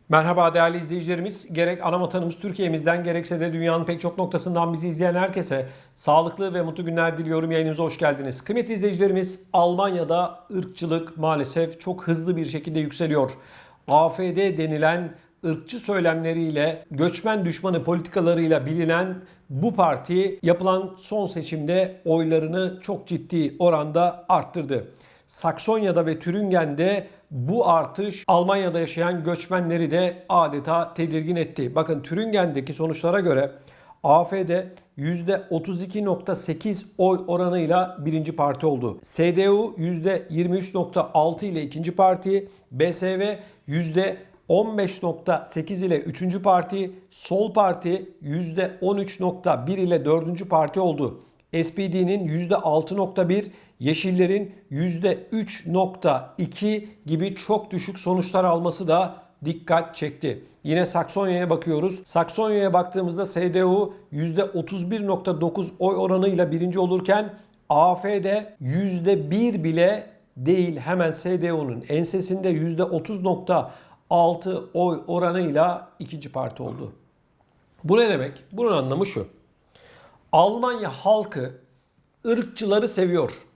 Merhaba değerli izleyicilerimiz. Gerek ana vatanımız Türkiye'mizden gerekse de dünyanın pek çok noktasından bizi izleyen herkese sağlıklı ve mutlu günler diliyorum. Yayınımıza hoş geldiniz. Kıymetli izleyicilerimiz, Almanya'da ırkçılık maalesef çok hızlı bir şekilde yükseliyor. AfD denilen ırkçı söylemleriyle, göçmen düşmanı politikalarıyla bilinen bu parti yapılan son seçimde oylarını çok ciddi oranda arttırdı. Saksonya'da ve Türingen'de bu artış Almanya'da yaşayan göçmenleri de adeta tedirgin etti. Bakın Türingen'deki sonuçlara göre AfD %32.8 oy oranıyla birinci parti oldu. CDU %23.6 ile ikinci parti, BSV %15.8 ile üçüncü parti, Sol Parti %13.1 ile dördüncü parti oldu. SPD'nin %6.1, Yeşillerin %3.2 gibi çok düşük sonuçlar alması da dikkat çekti. Yine Saksonya'ya bakıyoruz. Saksonya'ya baktığımızda CDU %31.9 oy oranıyla birinci olurken AfD %1 bile değil, hemen CDU'nun ensesinde %30.6 oy oranıyla ikinci parti oldu. Bu ne demek? Bunun anlamı şu. Almanya halkı ırkçıları seviyor.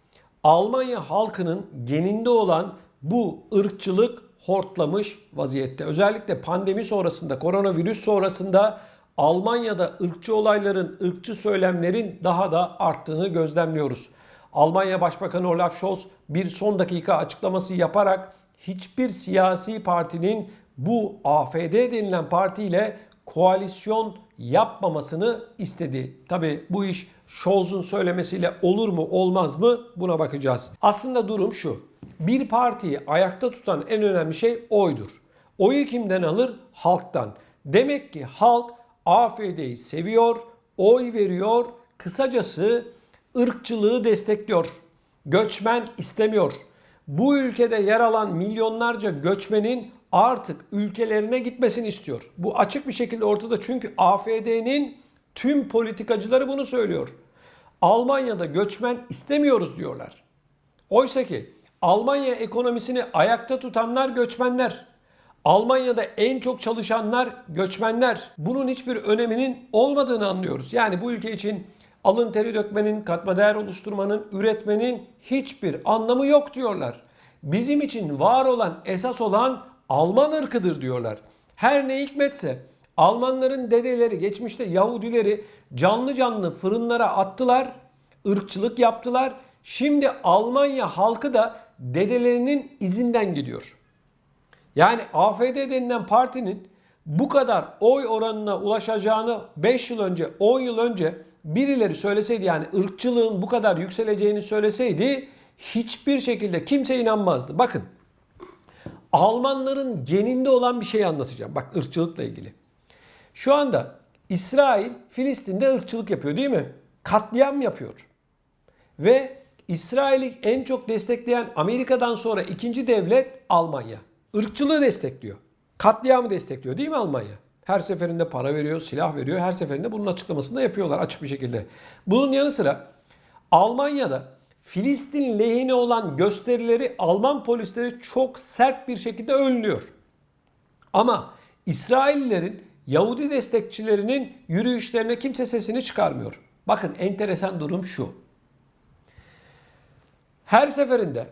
Almanya halkının geninde olan bu ırkçılık hortlamış vaziyette. Özellikle pandemi sonrasında, koronavirüs sonrasında Almanya'da ırkçı olayların, ırkçı söylemlerin daha da arttığını gözlemliyoruz. Almanya Başbakanı Olaf Scholz bir son dakika açıklaması yaparak hiçbir siyasi partinin bu AfD denilen partiyle koalisyon yapmamasını istedi. Tabi bu iş Scholz'un söylemesiyle olur mu olmaz mı buna bakacağız. Aslında durum şu. Bir partiyi ayakta tutan en önemli şey oydur. Oyu kimden alır? Halktan. Demek ki halk AfD'yi seviyor, oy veriyor. Kısacası ırkçılığı destekliyor. Göçmen istemiyor. Bu ülkede yer alan milyonlarca göçmenin artık ülkelerine gitmesini istiyor. Bu açık bir şekilde ortada, çünkü AfD'nin tüm politikacıları bunu söylüyor. Almanya'da göçmen istemiyoruz diyorlar. Oysa ki Almanya ekonomisini ayakta tutanlar göçmenler. Almanya'da en çok çalışanlar göçmenler. Bunun hiçbir öneminin olmadığını anlıyoruz. Yani bu ülke için alın teri dökmenin, katma değer oluşturmanın, üretmenin hiçbir anlamı yok diyorlar. Bizim için var olan, esas olan Alman ırkıdır diyorlar. Her ne hikmetse Almanların dedeleri geçmişte Yahudileri canlı canlı fırınlara attılar, ırkçılık yaptılar. Şimdi Almanya halkı da dedelerinin izinden gidiyor. Yani AfD denilen partinin bu kadar oy oranına ulaşacağını 5 yıl önce, 10 yıl önce birileri söyleseydi, yani ırkçılığın bu kadar yükseleceğini söyleseydi hiçbir şekilde kimse inanmazdı. Bakın, Almanların geninde olan bir şey anlatacağım. Bak, ırkçılıkla ilgili. Şu anda İsrail Filistin'de ırkçılık yapıyor, değil mi? Katliam yapıyor. Ve İsrail'i en çok destekleyen Amerika'dan sonra ikinci devlet Almanya. Irkçılığı destekliyor. Katliamı destekliyor, değil mi Almanya? Her seferinde para veriyor, silah veriyor. Her seferinde bunun açıklamasını da yapıyorlar açık bir şekilde. Bunun yanı sıra Almanya'da Filistin lehine olan gösterileri Alman polisleri çok sert bir şekilde önlüyor. Ama İsraillilerin, Yahudi destekçilerinin yürüyüşlerine kimse sesini çıkarmıyor. Bakın, enteresan durum şu. Her seferinde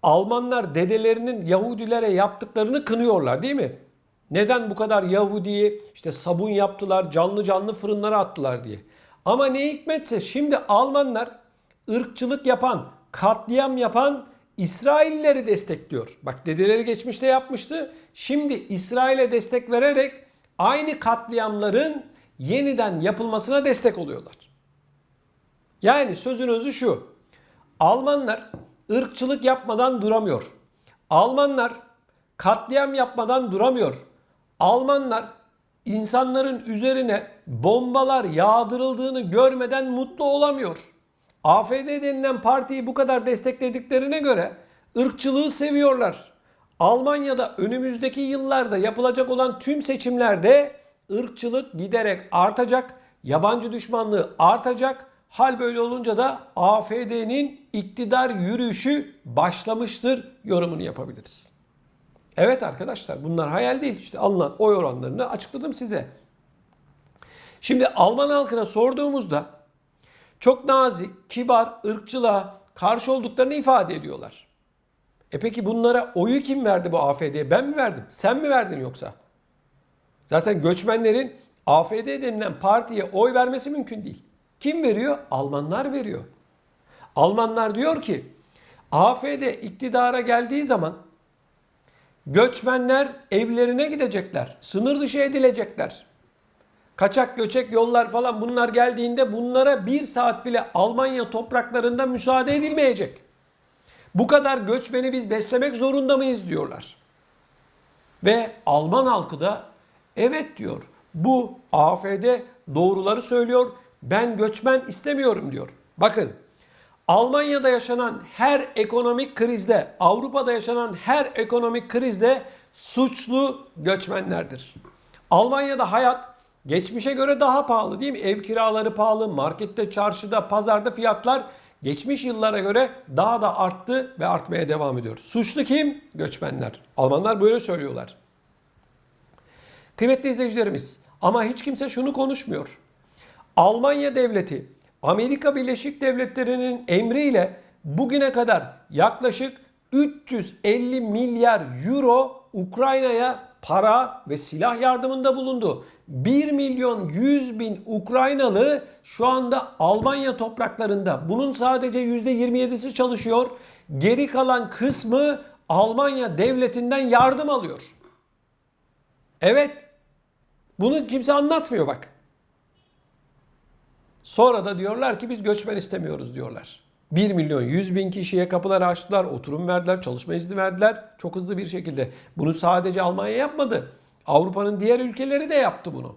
Almanlar dedelerinin Yahudilere yaptıklarını kınıyorlar, değil mi? Neden bu kadar Yahudi'yi işte sabun yaptılar, canlı canlı fırınlara attılar diye. Ama ne hikmetse şimdi Almanlar ırkçılık yapan, katliam yapan İsraillileri destekliyor. Bak, dedeleri geçmişte yapmıştı. Şimdi İsrail'e destek vererek aynı katliamların yeniden yapılmasına destek oluyorlar. Yani sözün özü şu. Almanlar ırkçılık yapmadan duramıyor. Almanlar katliam yapmadan duramıyor. Almanlar insanların üzerine bombalar yağdırıldığını görmeden mutlu olamıyor. AfD denilen partiyi bu kadar desteklediklerine göre ırkçılığı seviyorlar. Almanya'da önümüzdeki yıllarda yapılacak olan tüm seçimlerde ırkçılık giderek artacak, yabancı düşmanlığı artacak. Hal böyle olunca da AfD'nin iktidar yürüyüşü başlamıştır yorumunu yapabiliriz. Evet arkadaşlar, bunlar hayal değil. İşte alınan oy oranlarını açıkladım size. Şimdi Alman halkına sorduğumuzda çok nazik, kibar, ırkçılığa karşı olduklarını ifade ediyorlar. Peki bunlara oyu kim verdi bu AfD'ye? Ben mi verdim? Sen mi verdin yoksa? Zaten göçmenlerin AfD denilen partiye oy vermesi mümkün değil. Kim veriyor? Almanlar veriyor. Almanlar diyor ki AfD iktidara geldiği zaman göçmenler evlerine gidecekler. Sınır dışı edilecekler. Kaçak göçek yollar falan bunlar geldiğinde bunlara bir saat bile Almanya topraklarında müsaade edilmeyecek. Bu kadar göçmeni biz beslemek zorunda mıyız diyorlar. Ve Alman halkı da evet diyor. Bu AfD doğruları söylüyor. Ben göçmen istemiyorum diyor. Bakın, Almanya'da yaşanan her ekonomik krizde, Avrupa'da yaşanan her ekonomik krizde suçlu göçmenlerdir. Almanya'da hayat geçmişe göre daha pahalı değil mi? Ev kiraları pahalı, markette, çarşıda, pazarda fiyatlar geçmiş yıllara göre daha da arttı ve artmaya devam ediyor. Suçlu kim? Göçmenler. Almanlar böyle söylüyorlar. Kıymetli izleyicilerimiz, ama hiç kimse şunu konuşmuyor. Almanya devleti Amerika Birleşik Devletleri'nin emriyle bugüne kadar yaklaşık 350 milyar euro Ukrayna'ya para ve silah yardımında bulundu. 1 milyon 100 bin Ukraynalı şu anda Almanya topraklarında. Bunun sadece %27'si çalışıyor. Geri kalan kısmı Almanya devletinden yardım alıyor. Evet, bunu kimse anlatmıyor bak. Sonra da diyorlar ki biz göçmen istemiyoruz diyorlar. 1 milyon 100 bin kişiye kapılar açtılar, oturum verdiler, çalışma izni verdiler çok hızlı bir şekilde. Bunu sadece Almanya yapmadı. Avrupa'nın diğer ülkeleri de yaptı bunu.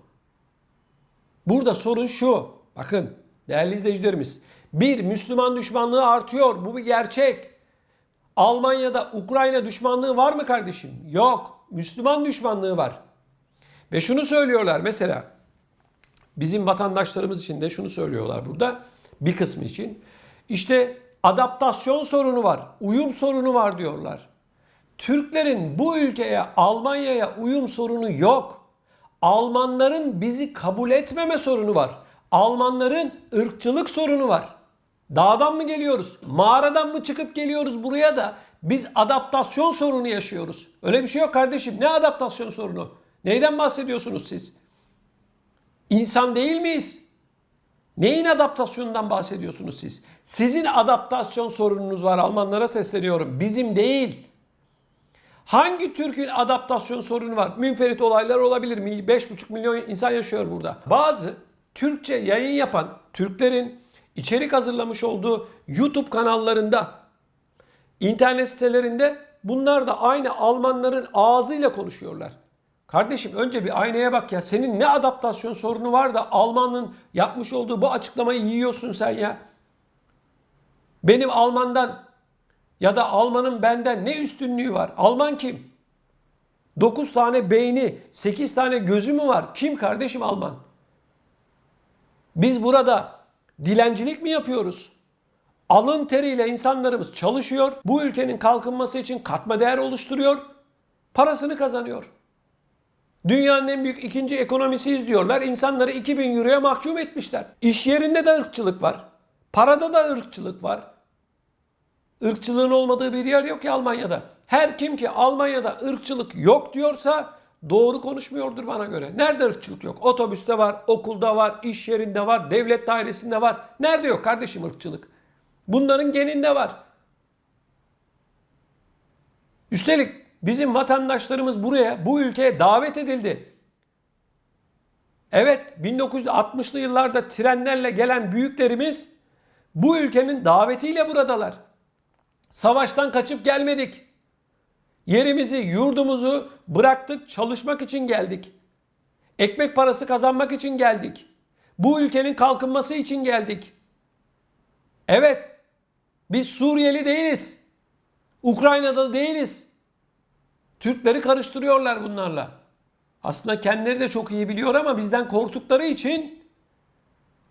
Burada sorun şu. Bakın değerli izleyicilerimiz. Bir, Müslüman düşmanlığı artıyor. Bu bir gerçek. Almanya'da Ukrayna düşmanlığı var mı kardeşim? Yok. Müslüman düşmanlığı var. Ve şunu söylüyorlar mesela. Bizim vatandaşlarımız için de şunu söylüyorlar burada. Bir kısmı için. İşte adaptasyon sorunu var. Uyum sorunu var diyorlar. Türklerin bu ülkeye, Almanya'ya uyum sorunu yok. Almanların bizi kabul etmeme sorunu var. Almanların ırkçılık sorunu var. Dağdan mı geliyoruz? Mağaradan mı çıkıp geliyoruz buraya da biz adaptasyon sorunu yaşıyoruz. Öyle bir şey yok kardeşim. Ne adaptasyon sorunu? Neyden bahsediyorsunuz siz? İnsan değil miyiz? Neyin adaptasyonundan bahsediyorsunuz siz? Sizin adaptasyon sorununuz var, Almanlara sesleniyorum. Bizim değil. Hangi Türk'ün adaptasyon sorunu var? Münferit olaylar olabilir. 5,5 milyon insan yaşıyor burada. Bazı Türkçe yayın yapan Türklerin içerik hazırlamış olduğu YouTube kanallarında, internet sitelerinde bunlar da aynı Almanların ağzıyla konuşuyorlar. Kardeşim önce bir aynaya bak ya. Senin ne adaptasyon sorunu var da Alman'ın yapmış olduğu bu açıklamayı yiyorsun sen ya. Benim Alman'dan ya da Alman'ın benden ne üstünlüğü var? Alman kim? 9 tane beyni, 8 tane gözü mü var? Kim kardeşim Alman? Biz burada dilencilik mi yapıyoruz? Alın teriyle insanlarımız çalışıyor. Bu ülkenin kalkınması için katma değer oluşturuyor. Parasını kazanıyor. Dünyanın en büyük ikinci ekonomisiyiz diyorlar. İnsanları 2000 euroya mahkum etmişler. İş yerinde de ırkçılık var. Parada da ırkçılık var. Irkçılığın olmadığı bir yer yok ya Almanya'da. Her kim ki Almanya'da ırkçılık yok diyorsa doğru konuşmuyordur bana göre. Nerede ırkçılık yok? Otobüste var, okulda var, iş yerinde var, devlet dairesinde var. Nerede yok kardeşim ırkçılık? Bunların geninde var. Üstelik bizim vatandaşlarımız buraya, bu ülkeye davet edildi. Evet, 1960'lı yıllarda trenlerle gelen büyüklerimiz bu ülkenin davetiyle buradalar. Savaştan kaçıp gelmedik. Yerimizi, yurdumuzu bıraktık, çalışmak için geldik. Ekmek parası kazanmak için geldik. Bu ülkenin kalkınması için geldik. Evet, biz Suriyeli değiliz. Ukrayna'da değiliz. Türkleri karıştırıyorlar bunlarla. Aslında kendileri de çok iyi biliyor ama bizden korktukları için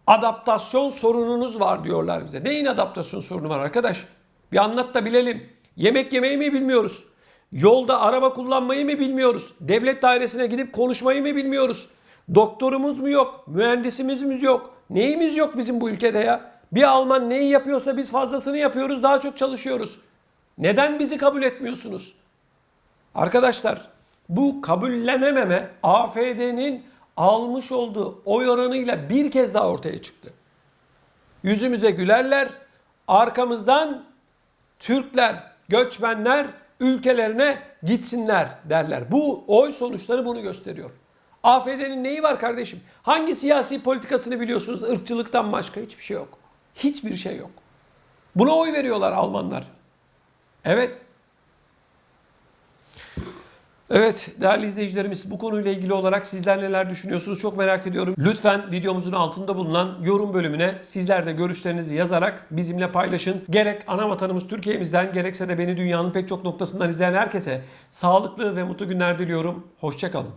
adaptasyon sorununuz var diyorlar bize. Neyin adaptasyon sorunu var arkadaş? Bir anlat da bilelim. Yemek yemeyi mi bilmiyoruz? Yolda araba kullanmayı mı bilmiyoruz? Devlet dairesine gidip konuşmayı mı bilmiyoruz? Doktorumuz mu yok? Mühendisimiz mi yok? Neyimiz yok bizim bu ülkede ya? Bir Alman neyi yapıyorsa biz fazlasını yapıyoruz, daha çok çalışıyoruz. Neden bizi kabul etmiyorsunuz? Arkadaşlar, bu kabullenememe AFD'nin almış olduğu oy oranıyla bir kez daha ortaya çıktı. Yüzümüze gülerler, arkamızdan Türkler, göçmenler ülkelerine gitsinler derler. Bu oy sonuçları bunu gösteriyor. AFD'nin neyi var kardeşim? Hangi siyasi politikasını biliyorsunuz? Irkçılıktan başka hiçbir şey yok. Hiçbir şey yok. Buna oy veriyorlar Almanlar. Evet. Evet değerli izleyicilerimiz, bu konuyla ilgili olarak sizler neler düşünüyorsunuz çok merak ediyorum. Lütfen videomuzun altında bulunan yorum bölümüne sizler de görüşlerinizi yazarak bizimle paylaşın. Gerek ana vatanımız Türkiye'mizden gerekse de beni dünyanın pek çok noktasından izleyen herkese sağlıklı ve mutlu günler diliyorum. Hoşça kalın.